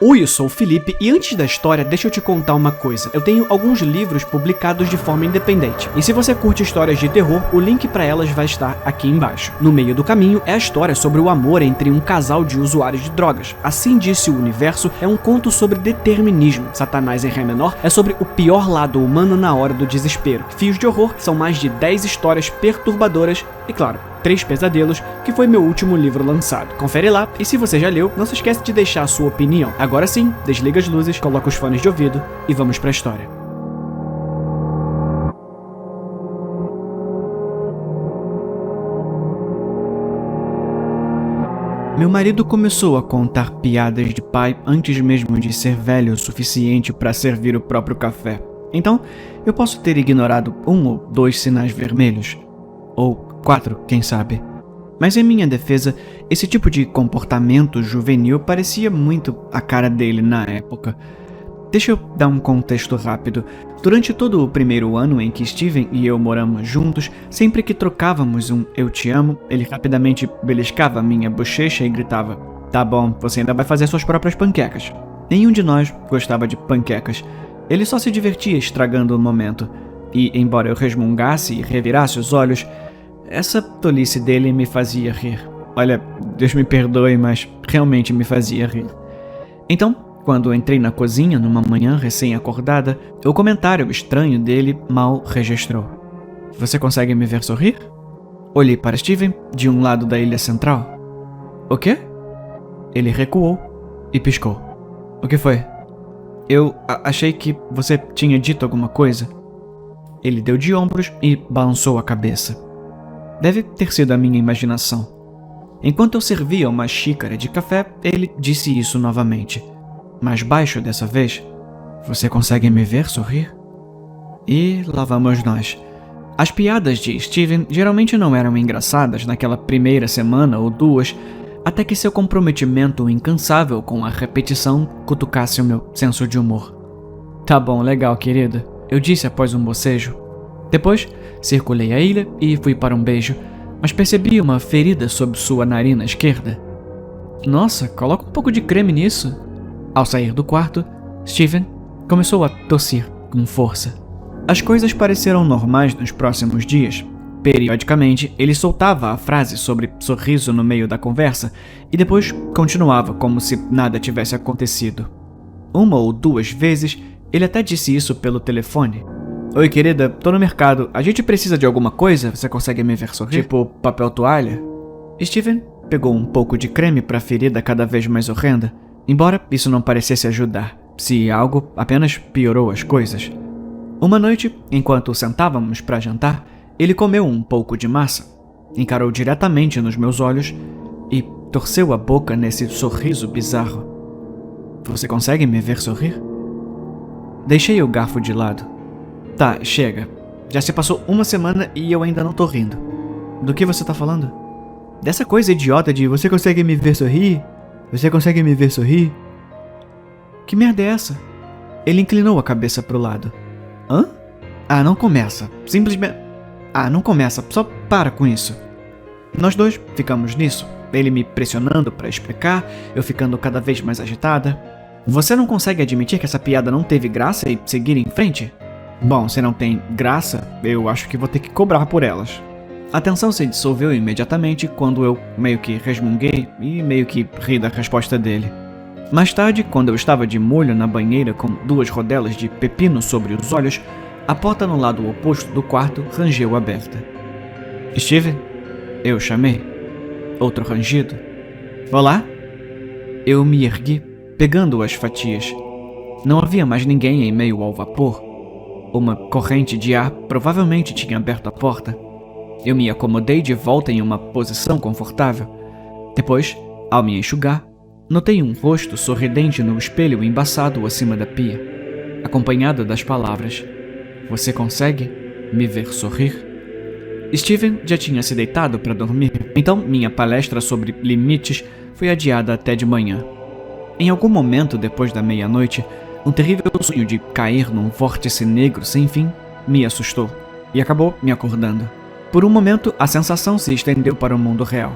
Oi, eu sou o Felipe e antes da história, deixa eu te contar uma coisa. Eu tenho alguns livros publicados de forma independente. E se você curte histórias de terror, o link para elas vai estar aqui embaixo. No meio do caminho é a história sobre o amor entre um casal de usuários de drogas. Assim Disse o Universo é um conto sobre determinismo. Satanás em Ré menor é sobre o pior lado humano na hora do desespero. Fios de Horror são mais de 10 histórias perturbadoras e, claro, 3 Pesadelos, que foi meu último livro lançado. Confere lá, e se você já leu, não se esquece de deixar a sua opinião. Agora sim, desliga as luzes, coloca os fones de ouvido e vamos pra história. Meu marido começou a contar piadas de pai antes mesmo de ser velho o suficiente para servir o próprio café. Então, eu posso ter ignorado 1 ou 2 sinais vermelhos. Ou 4, quem sabe. Mas em minha defesa, esse tipo de comportamento juvenil parecia muito a cara dele na época. Deixa eu dar um contexto rápido. Durante todo o primeiro ano em que Steven e eu moramos juntos, sempre que trocávamos um "eu te amo", ele rapidamente beliscava minha bochecha e gritava: "Tá bom, você ainda vai fazer suas próprias panquecas." Nenhum de nós gostava de panquecas. Ele só se divertia estragando o momento. E, embora eu resmungasse e revirasse os olhos, essa tolice dele me fazia rir. Olha, Deus me perdoe, mas realmente me fazia rir. Então, quando entrei na cozinha numa manhã recém-acordada, o comentário estranho dele mal registrou. "Você consegue me ver sorrir?" Olhei para Steven, de um lado da ilha central. "O quê?" Ele recuou e piscou. "O que foi?" "Eu achei que você tinha dito alguma coisa." Ele deu de ombros e balançou a cabeça. Deve ter sido a minha imaginação. Enquanto eu servia uma xícara de café, ele disse isso novamente. Mais baixo dessa vez. "Você consegue me ver sorrir?" E lá vamos nós. As piadas de Steven geralmente não eram engraçadas naquela primeira semana ou 2, até que seu comprometimento incansável com a repetição cutucasse o meu senso de humor. "Tá bom, legal, querida", eu disse após um bocejo. Depois, circulei a ilha e fui para um beijo, mas percebi uma ferida sob sua narina esquerda. "Nossa, coloca um pouco de creme nisso." Ao sair do quarto, Steven começou a tossir com força. As coisas pareceram normais nos próximos dias. Periodicamente, ele soltava a frase sobre sorriso no meio da conversa e depois continuava como se nada tivesse acontecido. 1 ou 2 vezes, ele até disse isso pelo telefone. "Oi, querida, tô no mercado. A gente precisa de alguma coisa? Você consegue me ver sorrir? Tipo, papel toalha?" Steven pegou um pouco de creme para a ferida cada vez mais horrenda, embora isso não parecesse ajudar. Se algo, apenas piorou as coisas. Uma noite, enquanto sentávamos para jantar, ele comeu um pouco de massa, encarou diretamente nos meus olhos e torceu a boca nesse sorriso bizarro. "Você consegue me ver sorrir?" Deixei o garfo de lado. "Tá, chega. Já se passou 1 semana e eu ainda não tô rindo." "Do que você tá falando?" "Dessa coisa idiota de você consegue me ver sorrir? Você consegue me ver sorrir?" "Que merda é essa?" Ele inclinou a cabeça pro lado. "Hã? Ah, não começa. Simplesmente... Ah, não começa. Só para com isso." Nós dois ficamos nisso. Ele me pressionando pra explicar, eu ficando cada vez mais agitada. "Você não consegue admitir que essa piada não teve graça e seguir em frente?" "Bom, se não tem graça, eu acho que vou ter que cobrar por elas." A tensão se dissolveu imediatamente quando eu meio que resmunguei e meio que ri da resposta dele. Mais tarde, quando eu estava de molho na banheira com 2 rodelas de pepino sobre os olhos, a porta no lado oposto do quarto rangeu aberta. "Steven?" Eu chamei. Outro rangido. "Olá?" Eu me ergui, pegando as fatias. Não havia mais ninguém em meio ao vapor. Uma corrente de ar provavelmente tinha aberto a porta. Eu me acomodei de volta em uma posição confortável. Depois, ao me enxugar, notei um rosto sorridente no espelho embaçado acima da pia, acompanhado das palavras: "Você consegue me ver sorrir?" Steven já tinha se deitado para dormir, então minha palestra sobre limites foi adiada até de manhã. Em algum momento depois da meia-noite, um terrível sonho de cair num vórtice negro sem fim me assustou e acabou me acordando. Por um momento, a sensação se estendeu para o mundo real.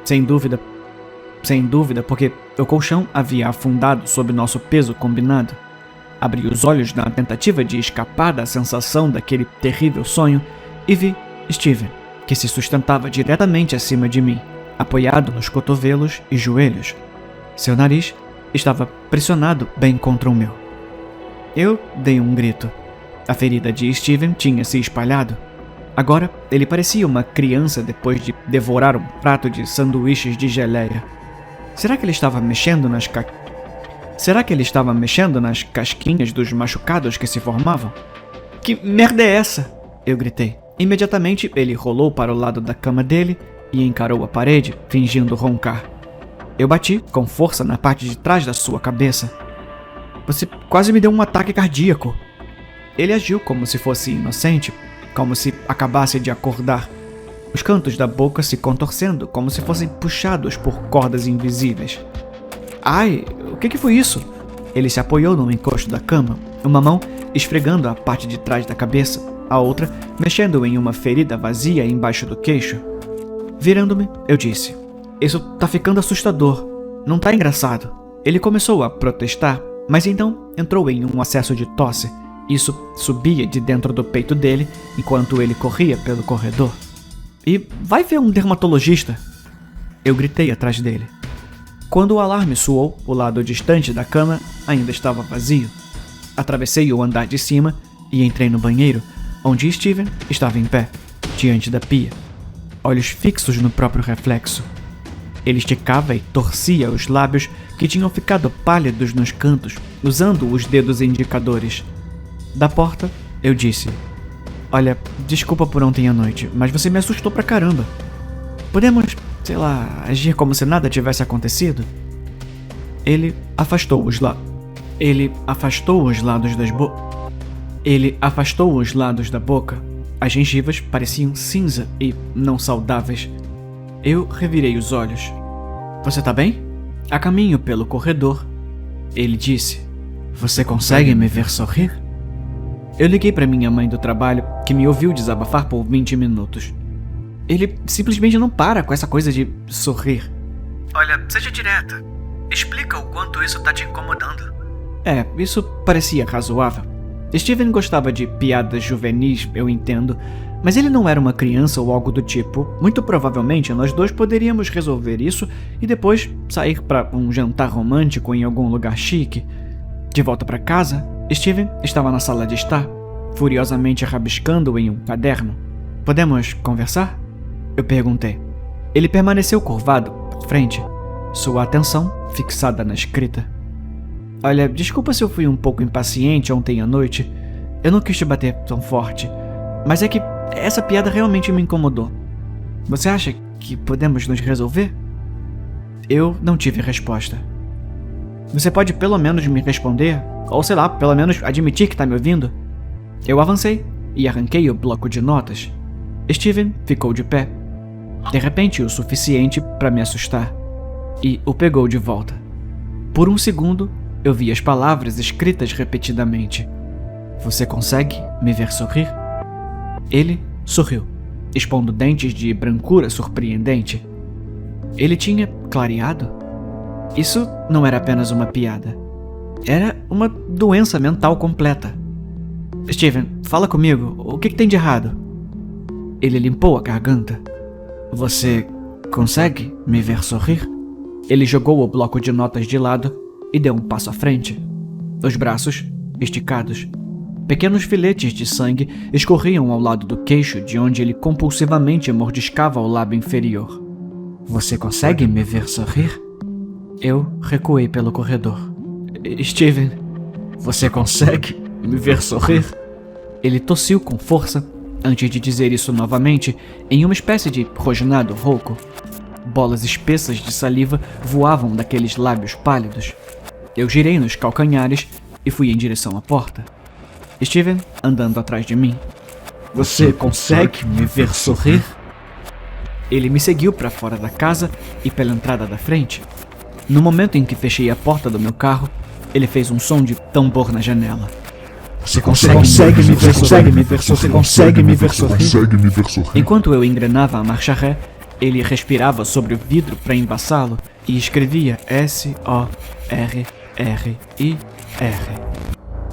Sem dúvida, sem dúvida, porque o colchão havia afundado sob nosso peso combinado. Abri os olhos na tentativa de escapar da sensação daquele terrível sonho e vi Steven, que se sustentava diretamente acima de mim, apoiado nos cotovelos e joelhos. Seu nariz estava pressionado bem contra o meu. Eu dei um grito. A ferida de Steven tinha se espalhado. Agora, ele parecia uma criança depois de devorar um prato de sanduíches de geleia. Será que ele estava mexendo nas casquinhas dos machucados que se formavam? Que merda é essa? Eu gritei. Imediatamente, ele rolou para o lado da cama dele e encarou a parede, fingindo roncar. Eu bati com força na parte de trás da sua cabeça. Você quase me deu um ataque cardíaco. Ele agiu como se fosse inocente, como se acabasse de acordar. Os cantos da boca se contorcendo, como se fossem puxados por cordas invisíveis. Ai, o que foi isso? Ele se apoiou no encosto da cama, uma mão esfregando a parte de trás da cabeça, a outra mexendo em uma ferida vazia embaixo do queixo. Virando-me, eu disse: Isso tá ficando assustador. Não tá engraçado. Ele começou a protestar, mas então entrou em um acesso de tosse. Isso subia de dentro do peito dele enquanto ele corria pelo corredor. E vai ver um dermatologista! Eu gritei atrás dele. Quando o alarme soou, o lado distante da cama ainda estava vazio. Atravessei o andar de cima e entrei no banheiro, onde Steven estava em pé, diante da pia, olhos fixos no próprio reflexo. Ele esticava e torcia os lábios que tinham ficado pálidos nos cantos, usando os dedos indicadores. Da porta, eu disse: Olha, desculpa por ontem à noite, mas você me assustou pra caramba. Podemos, sei lá, agir como se nada tivesse acontecido? Ele afastou os lados da boca. As gengivas pareciam cinza e não saudáveis. Eu revirei os olhos. Você tá bem? A caminho pelo corredor, ele disse: Você consegue me ver sorrir? Eu liguei para minha mãe do trabalho, que me ouviu desabafar por 20 minutos. Ele simplesmente não para com essa coisa de sorrir. Olha, seja direta. Explica o quanto isso tá te incomodando. Isso parecia razoável. Steven gostava de piadas juvenis, eu entendo, mas ele não era uma criança ou algo do tipo. Muito provavelmente nós dois poderíamos resolver isso e depois sair para um jantar romântico em algum lugar chique. De volta para casa, Steven estava na sala de estar, furiosamente rabiscando em um caderno. Podemos conversar? Eu perguntei. Ele permaneceu curvado para frente, sua atenção fixada na escrita. Olha, desculpa se eu fui um pouco impaciente ontem à noite. Eu não quis te bater tão forte, mas é que essa piada realmente me incomodou. Você acha que podemos nos resolver? Eu não tive resposta. Você pode pelo menos me responder? Ou sei lá, pelo menos admitir que tá me ouvindo? Eu avancei e arranquei o bloco de notas. Steven ficou de pé. De repente, o suficiente para me assustar. E o pegou de volta. Por um segundo, eu vi as palavras escritas repetidamente. Você consegue me ver sorrir? Ele sorriu, expondo dentes de brancura surpreendente. Ele tinha clareado? Isso não era apenas uma piada. Era uma doença mental completa. Steven, fala comigo. O que tem de errado? Ele limpou a garganta. Você consegue me ver sorrir? Ele jogou o bloco de notas de lado e deu um passo à frente. Os braços esticados. Pequenos filetes de sangue escorriam ao lado do queixo, de onde ele compulsivamente mordiscava o lábio inferior. Você consegue me ver sorrir? Eu recuei pelo corredor. Steven, você consegue me ver sorrir? Ele tossiu com força antes de dizer isso novamente, em uma espécie de rosnado rouco. Bolas espessas de saliva voavam daqueles lábios pálidos. Eu girei nos calcanhares e fui em direção à porta. Steven andando atrás de mim. Você consegue me ver sorrir? Ele me seguiu para fora da casa e pela entrada da frente. No momento em que fechei a porta do meu carro, ele fez um som de tambor na janela. Você consegue me ver sorrir? Enquanto eu engrenava a marcha ré, Ele respirava sobre o vidro para embaçá-lo e escrevia S-O-R-R-I-R.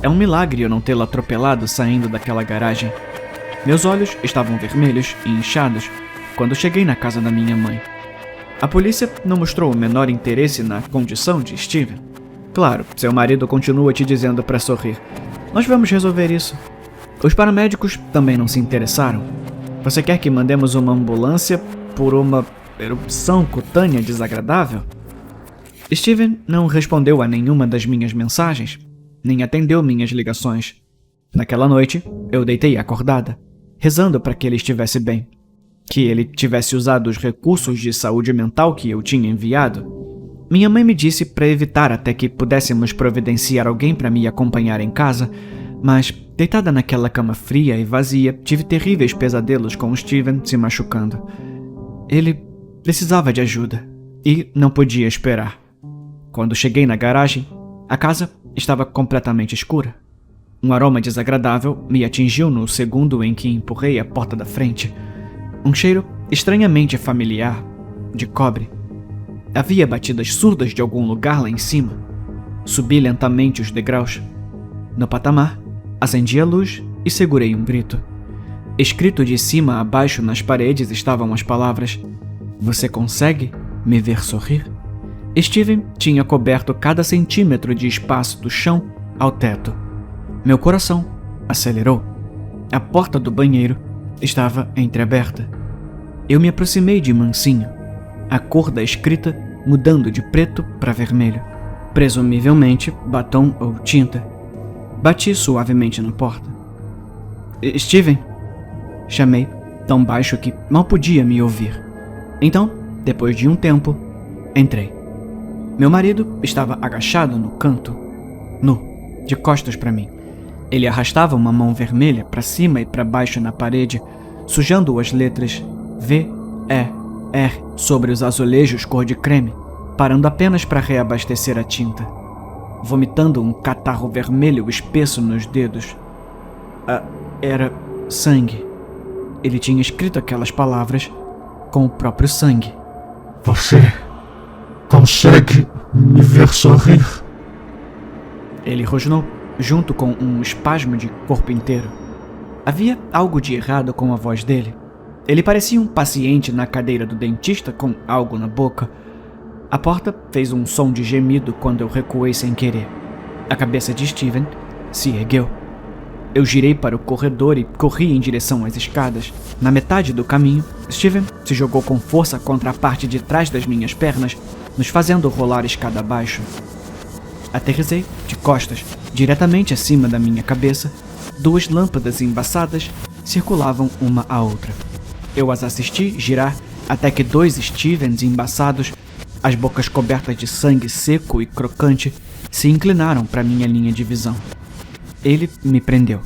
É um milagre eu não tê-lo atropelado saindo daquela garagem. Meus olhos estavam vermelhos e inchados quando cheguei na casa da minha mãe. A polícia não mostrou o menor interesse na condição de Steven. Claro, seu marido continua te dizendo para sorrir. Nós vamos resolver isso. Os paramédicos também não se interessaram. Você quer que mandemos uma ambulância por uma erupção cutânea desagradável? Steven não respondeu a nenhuma das minhas mensagens, nem atendeu minhas ligações. Naquela noite, eu deitei acordada, rezando para que ele estivesse bem, que ele tivesse usado os recursos de saúde mental que eu tinha enviado. Minha mãe me disse para evitar até que pudéssemos providenciar alguém para me acompanhar em casa, mas, deitada naquela cama fria e vazia, tive terríveis pesadelos com Steven se machucando. Ele precisava de ajuda e não podia esperar. Quando cheguei na garagem, a casa estava completamente escura. Um aroma desagradável me atingiu no segundo em que empurrei a porta da frente. Um cheiro estranhamente familiar, de cobre. Havia batidas surdas de algum lugar lá em cima. Subi lentamente os degraus. No patamar, acendi a luz e segurei um grito. Escrito de cima a baixo nas paredes estavam as palavras: "Você consegue me ver sorrir?" Steven tinha coberto cada centímetro de espaço do chão ao teto. Meu coração acelerou. A porta do banheiro estava entreaberta. Eu me aproximei de mansinho, a cor da escrita mudando de preto para vermelho. Presumivelmente batom ou tinta. Bati suavemente na porta. "Steven?" Chamei, tão baixo que mal podia me ouvir. Então, depois de um tempo, entrei. Meu marido estava agachado no canto, nu, de costas para mim. Ele arrastava uma mão vermelha para cima e para baixo na parede, sujando as letras V-E-R sobre os azulejos cor de creme, parando apenas para reabastecer a tinta. Vomitando um catarro vermelho espesso nos dedos. Era sangue. Ele tinha escrito aquelas palavras com o próprio sangue. "Você consegue me ver sorrir?" Ele rosnou, junto com um espasmo de corpo inteiro. Havia algo de errado com a voz dele. Ele parecia um paciente na cadeira do dentista com algo na boca. A porta fez um som de gemido quando eu recuei sem querer. A cabeça de Steven se ergueu. Eu girei para o corredor e corri em direção às escadas. Na metade do caminho, Steven se jogou com força contra a parte de trás das minhas pernas, nos fazendo rolar escada abaixo. Aterrissei de costas, diretamente acima da minha cabeça. Duas lâmpadas embaçadas circulavam uma à outra. Eu as assisti girar até que dois Stevens embaçados, as bocas cobertas de sangue seco e crocante, se inclinaram para minha linha de visão. Ele me prendeu,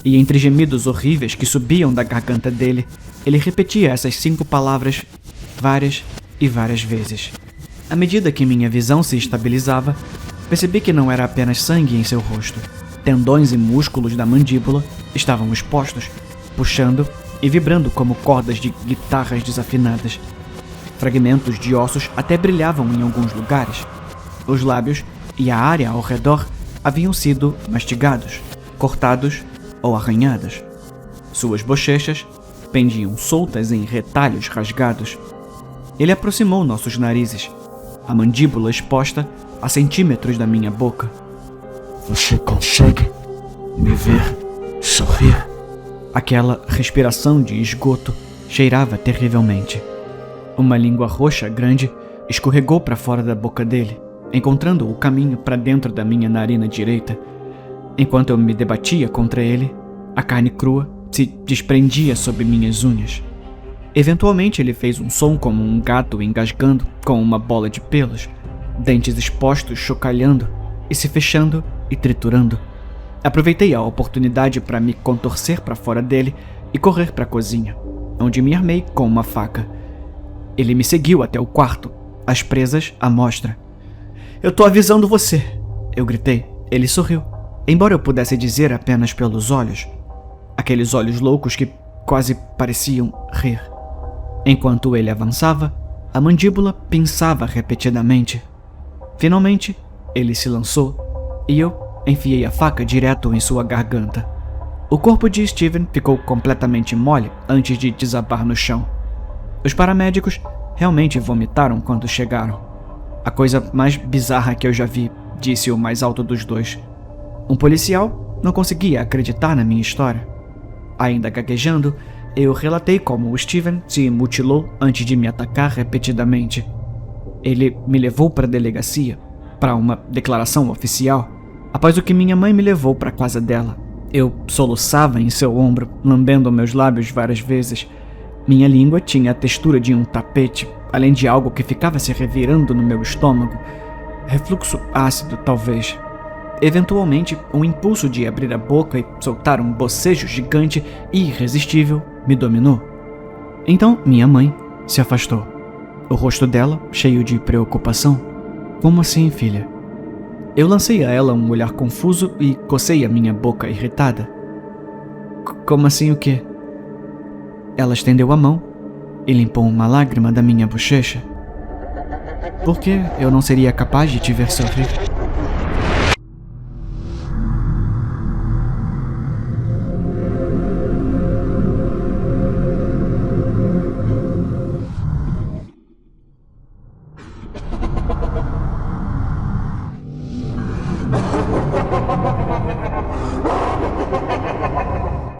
e entre gemidos horríveis que subiam da garganta dele, ele repetia essas 5 palavras várias e várias vezes. À medida que minha visão se estabilizava, percebi que não era apenas sangue em seu rosto. Tendões e músculos da mandíbula estavam expostos, puxando e vibrando como cordas de guitarras desafinadas. Fragmentos de ossos até brilhavam em alguns lugares. Os lábios e a área ao redor haviam sido mastigados, cortados ou arranhados. Suas bochechas pendiam soltas em retalhos rasgados. Ele aproximou nossos narizes, a mandíbula exposta a centímetros da minha boca. "Você consegue me ver sorrir?" Aquela respiração de esgoto cheirava terrivelmente. Uma língua roxa grande escorregou para fora da boca dele, encontrando o caminho para dentro da minha narina direita. Enquanto eu me debatia contra ele, a carne crua se desprendia sob minhas unhas. Eventualmente ele fez um som como um gato engasgando com uma bola de pelos, dentes expostos chocalhando e se fechando e triturando. Aproveitei a oportunidade para me contorcer para fora dele e correr para a cozinha, onde me armei com uma faca. Ele me seguiu até o quarto, as presas à mostra. "Eu tô avisando você!" eu gritei. Ele sorriu, embora eu pudesse dizer apenas pelos olhos. Aqueles olhos loucos que quase pareciam rir. Enquanto ele avançava, a mandíbula pinçava repetidamente. Finalmente, ele se lançou e eu enfiei a faca direto em sua garganta. O corpo de Steven ficou completamente mole antes de desabar no chão. Os paramédicos realmente vomitaram quando chegaram. A coisa mais bizarra que eu já vi, disse o mais alto dos dois. Um policial não conseguia acreditar na minha história. Ainda gaguejando, eu relatei como o Steven se mutilou antes de me atacar repetidamente. Ele me levou para a delegacia, para uma declaração oficial, após o que minha mãe me levou para a casa dela. Eu soluçava em seu ombro, lambendo meus lábios várias vezes. Minha língua tinha a textura de um tapete, além de algo que ficava se revirando no meu estômago. Refluxo ácido, talvez. Eventualmente, um impulso de abrir a boca e soltar um bocejo gigante e irresistível me dominou. Então, minha mãe se afastou. O rosto dela cheio de preocupação. Como assim, filha? Eu lancei a ela um olhar confuso e cocei a minha boca irritada. Como assim o quê? Ela estendeu a mão e limpou uma lágrima da minha bochecha. Por que eu não seria capaz de te ver sorrir?